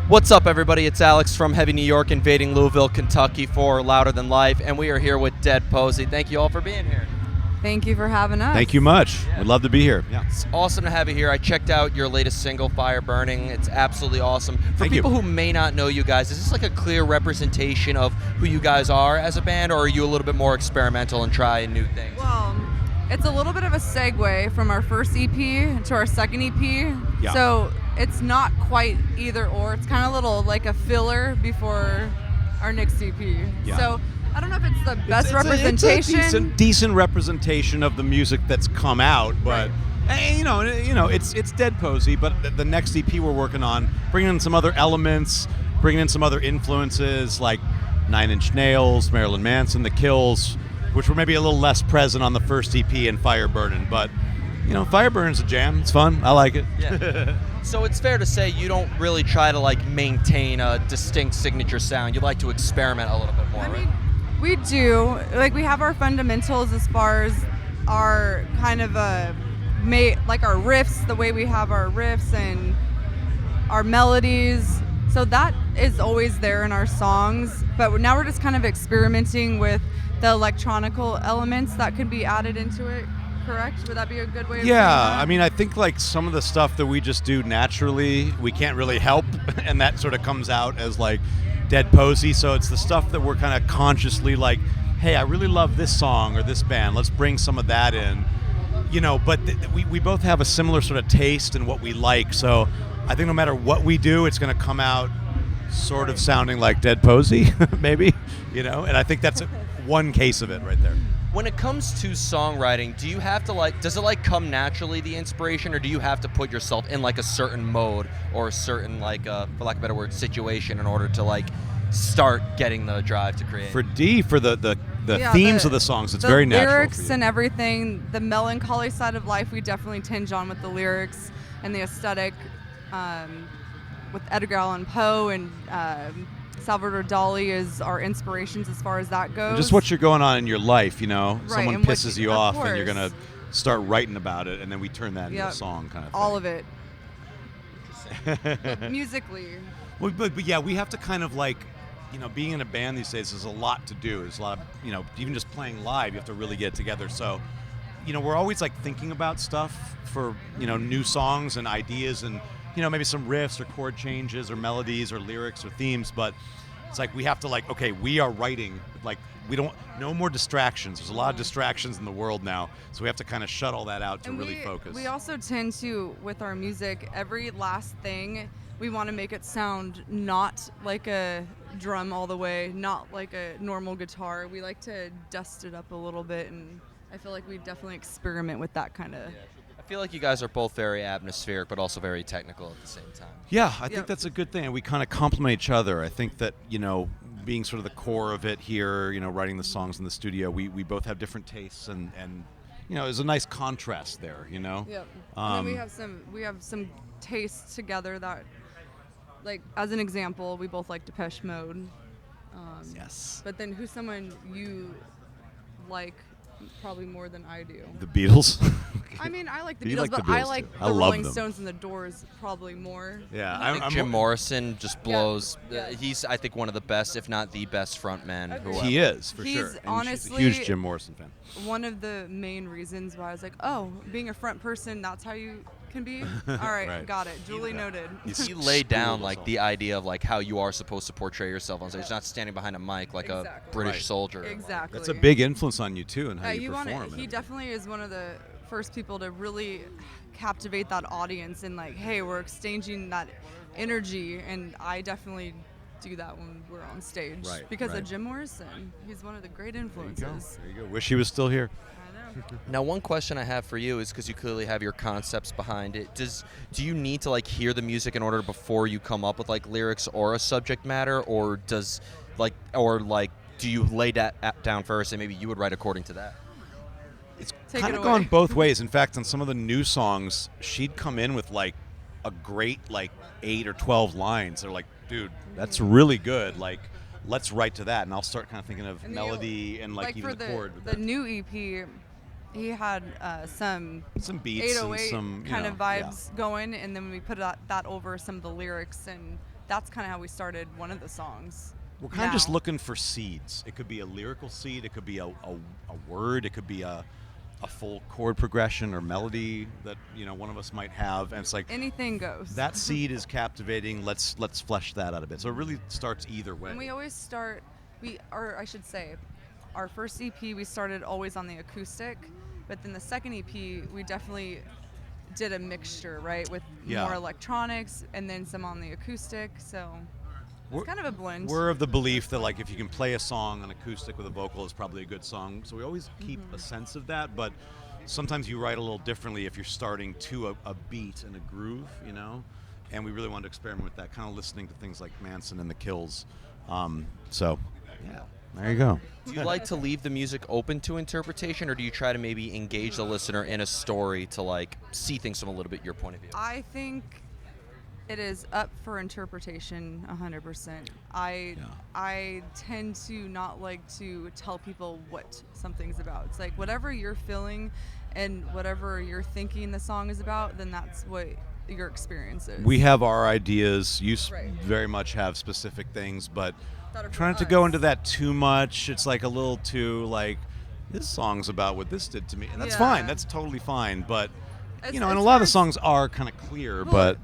What's up, everybody? It's Alex from Heavy New York, invading Louisville, Kentucky for Louder Than Life, and we are here with Dead Posey. Thank you all for being here. Thank you for having us. Thank you much. Yeah. We'd love to be here. Yeah. It's awesome to have you here. I checked out your latest single, Fire Burning. It's absolutely awesome. For Thank you. people who may not know you guys, is this like a clear representation of who you guys are as a band, or are you a little bit more experimental and trying new things? Well, it's a little bit of a segue from our first EP to our second EP. Yeah. So it's not quite either or. It's kind of a little like a filler before our next EP. Yeah. So I don't know if it's the best representation. It's a decent representation of the music that's come out, but you know, it's Dead Posey. But the next EP we're working on, bringing in some other elements, bringing in some other influences like Nine Inch Nails, Marilyn Manson, The Kills, which were maybe a little less present on the first EP and Fire Burning. But you know, Fire Burning's a jam. It's fun. I like it. Yeah. So it's fair to say you don't really try to like maintain a distinct signature sound. You like to experiment a little bit more, I right? mean, we do. Like, we have our fundamentals as far as our kind of like our riffs, the way we have our riffs and our melodies. So that is always there in our songs. But now we're just kind of experimenting with the electronical elements that could be added into it. Correct? Would that be a good way of saying that? I mean, I think like some of the stuff that we just do naturally, we can't really help, and that sort of comes out as like Dead Posey. So it's the stuff that we're kind of consciously like, hey, I really love this song or this band. Let's bring some of that in, you know. But we both have a similar sort of taste in what we like. So I think no matter what we do, it's going to come out sort of sounding like Dead Posey, maybe, you know. And I think that's one case of it right there. When it comes to songwriting, do you have to does it come naturally, the inspiration, or do you have to put yourself in like a certain mode or a certain for lack of a better word, situation in order to start getting the drive to create? For the themes of the songs, it's very natural. The lyrics for you. and everything, the melancholy side of life, we definitely tinge on with the lyrics and the aesthetic, with Edgar Allan Poe and Salvador Dali is our inspirations as far as that goes. Just what you're going on in your life, you know. Right, Someone and pisses you off, and you're course. gonna start writing about it, and then we turn that into a Yep. song, kind of thing. All of it. Musically. Well, but yeah, we have to kind of being in a band these days is a lot to do. There's a lot of, even just playing live, you have to really get together. So, we're always thinking about stuff for, new songs and ideas and, maybe some riffs or chord changes or melodies or lyrics or themes, but it's we have to okay, we are writing, no more distractions. There's a lot of distractions in the world now, so we have to kind of shut all that out to really focus. We also tend to, with our music, every last thing, we want to make it sound not like a drum all the way, not like a normal guitar. We like to dust it up a little bit, and I feel like we definitely experiment with that kind of. I feel like you guys are both very atmospheric, but also very technical at the same time. Yeah, I think that's a good thing. We kind of complement each other. I think that, being sort of the core of it here, writing the songs in the studio, we both have different tastes and there's a nice contrast there, Yeah. And then we have some tastes together that, as an example, we both like Depeche Mode. Yes. But then who's someone you like probably more than I do? The Beatles. I mean, I like the You Beatles, like the but I Beatles, like too. the I love Rolling them. Stones and the Doors probably more. Yeah, I think Jim Morrison just blows. Yeah. He's, I think, one of the best, if not the best frontman. Okay. He is, for He's sure. And honestly she's a huge Jim Morrison fan. One of the main reasons why I was like, oh, being a front person, that's how you can be? All right, Right. got it. Duly noted. He laid down Schooled us all. the idea of how you are supposed to portray yourself on stage, not standing behind a mic like a Exactly. British Right. soldier. Exactly. That's a big influence on you, too, and how you perform. He definitely is one of the first people to really captivate that audience and hey, we're exchanging that energy, and I definitely do that when we're on stage. Right, because right. of Jim Morrison. He's one of the great influences. There you go. Wish he was still here. I know. Now, one question I have for you is, because you clearly have your concepts behind it, do you need to hear the music in order before you come up with lyrics or a subject matter, or do you lay that down first and maybe you would write according to that? It's Take kind it of away. gone both ways. In fact, on some of the new songs, she'd come in with a great 8 or 12 lines. They're dude, that's really good. Let's write to that, and I'll start kind of thinking of And melody and even for the chord. with the that. new EP, he had some Some beats and 808 some kind of vibes going, and then we put that over some of the lyrics and that's kind of how we started one of the songs. We're kind of just now. looking for seeds. It could be a lyrical seed. It could be a word. It could be a full chord progression or melody that one of us might have, and it's like Anything goes. that seed is captivating. Let's flesh that out a bit. So it really starts either way. And we always start. I should say, our first EP we started always on the acoustic, but then the second EP we definitely did a mixture, right, with more electronics and then some on the acoustic. So it's kind of a blend. We're of the belief that like if you can play a song on acoustic with a vocal, it's probably a good song. So we always keep a sense of that, but sometimes you write a little differently if you're starting to a beat and a groove, and we really wanted to experiment with that, kind of listening to things like Manson and the Kills. So yeah, there you go. Do you like to leave the music open to interpretation, or do you try to maybe engage the listener in a story to like see things from a little bit your point of view? I think it is up for interpretation 100%. I tend to not like to tell people what something's about. It's like whatever you're feeling and whatever you're thinking the song is about, then that's what your experience is. We have our ideas. You Right. very much have specific things, but That are for trying not to us. go into that too much. It's like a little too like this song's about what this did to me, and that's Yeah. fine. That's totally fine. But It's- and a it's lot of the hard. songs are kind of clear, Well, but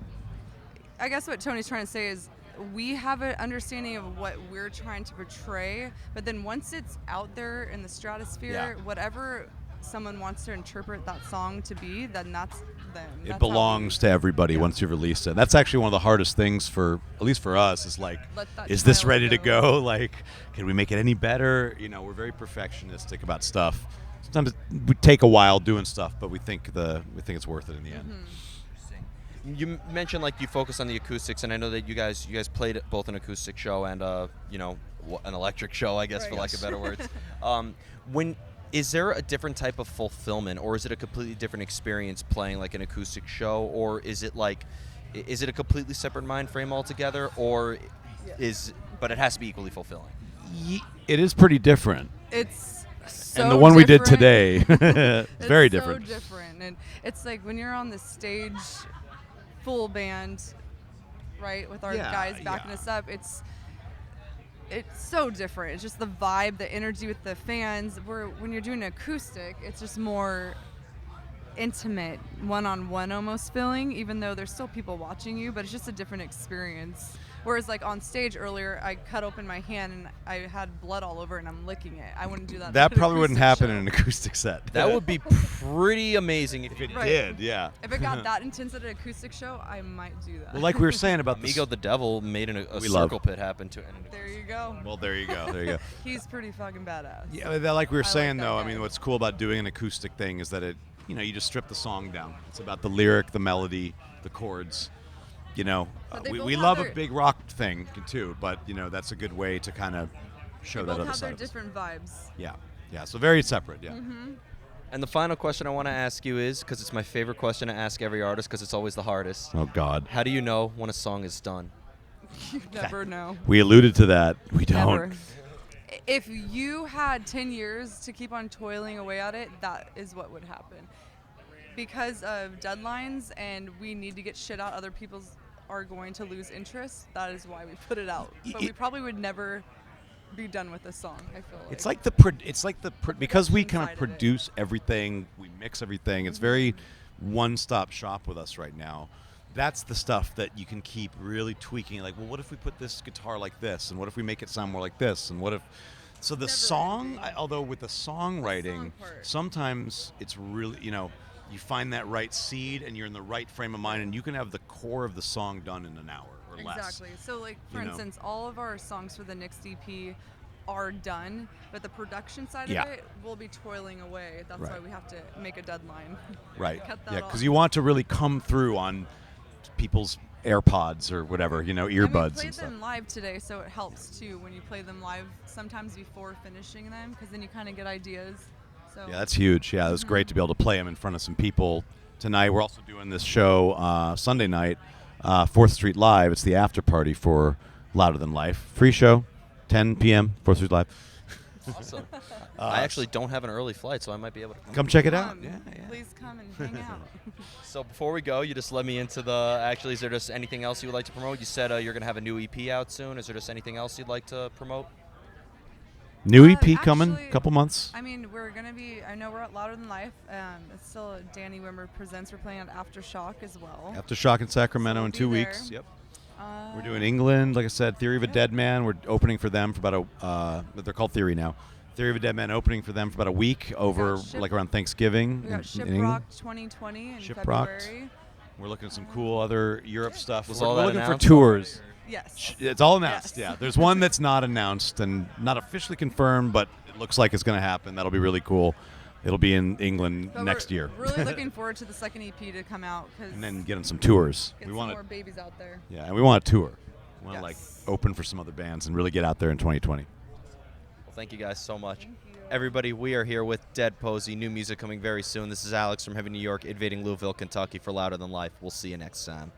I guess what Tony's trying to say is we have an understanding of what we're trying to portray, but then once it's out there in the stratosphere, whatever someone wants to interpret that song to be, then that's them. That's it how belongs to everybody once you've released it. That's actually one of the hardest things for, at least for us, is like, Let that is this child ready to go. go? Like, can we make it any better? We're very perfectionistic about stuff. Sometimes we take a while doing stuff, but we think it's worth it in the end. You mentioned like you focus on the acoustics, and I know that you guys played both an acoustic show and an electric show, I guess, for lack of better words. Is there a different type of fulfillment, or is it a completely different experience playing like an acoustic show, or is it a completely separate mind frame altogether, or but it has to be equally fulfilling? It is pretty different. It's so And the one we did different. today, it's very different. So different, and it's like when you're on the stage, full band, right, with our guys backing us up. It's so different. It's just the vibe, the energy with the fans. When you're doing acoustic, it's just more intimate, one-on-one almost feeling, even though there's still people watching you, but it's just a different experience. Whereas like on stage earlier, I cut open my hand and I had blood all over and I'm licking it. I wouldn't do that. That at an probably wouldn't acoustic happen show. in an acoustic set. That would be pretty amazing if it Right. did, yeah. If it got that intense at an acoustic show, I might do that. Well, like we were saying about Amigo the Devil made a We love. circle pit happen to it. There you go. Well, there you go. There you go. He's pretty fucking badass. Yeah, like we were I like saying that though, I guy. mean, what's cool about doing an acoustic thing is that you just strip the song down. It's about the lyric, the melody, the chords. But they both We have love their- a big rock thing too, but that's a good way to kind of show They that both other have side. their of us. different vibes. Yeah. So very separate. Yeah. And the final question I want to ask you is, because it's my favorite question to ask every artist, because it's always the hardest. Oh God. How do you know when a song is done? You never know. We alluded to that. We don't. Never. If you had 10 years to keep on toiling away at it, that is what would happen. Because of deadlines and we need to get shit out, other people's are going to lose interest. That is why we put it out. But we probably would never be done with this song, I feel like. It's like because we kind Side of of it. produce everything, we mix everything. It's very one-stop shop with us right now. That's the stuff that you can keep really tweaking. Like, well, what if we put this guitar like this, and what if we make it sound more like this, and what if? So the Never song, ending. although with the songwriting, part. sometimes it's really you find that right seed, and you're in the right frame of mind, and you can have the core of the song done in an hour or less. Exactly. So, like, for You know. instance, all of our songs for the next EP are done, but the production side Yeah. of it will be toiling away. That's Right. why we have to make a deadline. Right. Cut that Yeah, off. because you want to really come through on people's AirPods or whatever, And we earbuds played and stuff. them live today, so it helps too when you play them live. Sometimes before finishing them, because then you kind of get ideas. So Yeah, that's huge. Yeah, it was great to be able to play them in front of some people tonight. We're also doing this show Sunday night, 4th Street Live. It's the after party for Louder Than Life. Free show, 10 p.m., 4th Street Live. Awesome. I actually don't have an early flight, so I might be able to Come check it out. Come. Yeah. Please come and hang out. So before we go, you just let me into the. Actually, is there just anything else you would like to promote? You said you're going to have a new EP out soon. Is there just anything else you'd like to promote? New EP coming, Actually, couple months. I mean, we're going to be, I know we're at Louder Than Life. It's still Danny Wimmer Presents. We're playing at Aftershock as well. Aftershock in Sacramento So in we'll 2 be weeks. there. Yep. We're doing England, like I said, Theory of a Yeah. Dead Man. We're opening for them for about they're called Theory now. Theory of a Dead Man opening for them for about a week over like around Thanksgiving We got in England. Shiprocked 2020 in Shiprocked. February. We're looking at some cool other Europe stuff. Was we're all we're that looking for announced tours. Yes. It's all announced. Yes. Yeah, there's one that's not announced and not officially confirmed, but it looks like it's going to happen. That'll be really cool. It'll be in England But next we're year. Really looking forward to the second EP to come out because And then get on some tours. get We some want more to, babies out there. yeah, and we want a tour. We want to like Yes. open for some other bands and really get out there in 2020. Well, thank you guys so much. Thank you. Everybody, we are here with Dead Posey. New music coming very soon. This is Alex from Heavy New York, invading Louisville, Kentucky for Louder Than Life. We'll see you next time.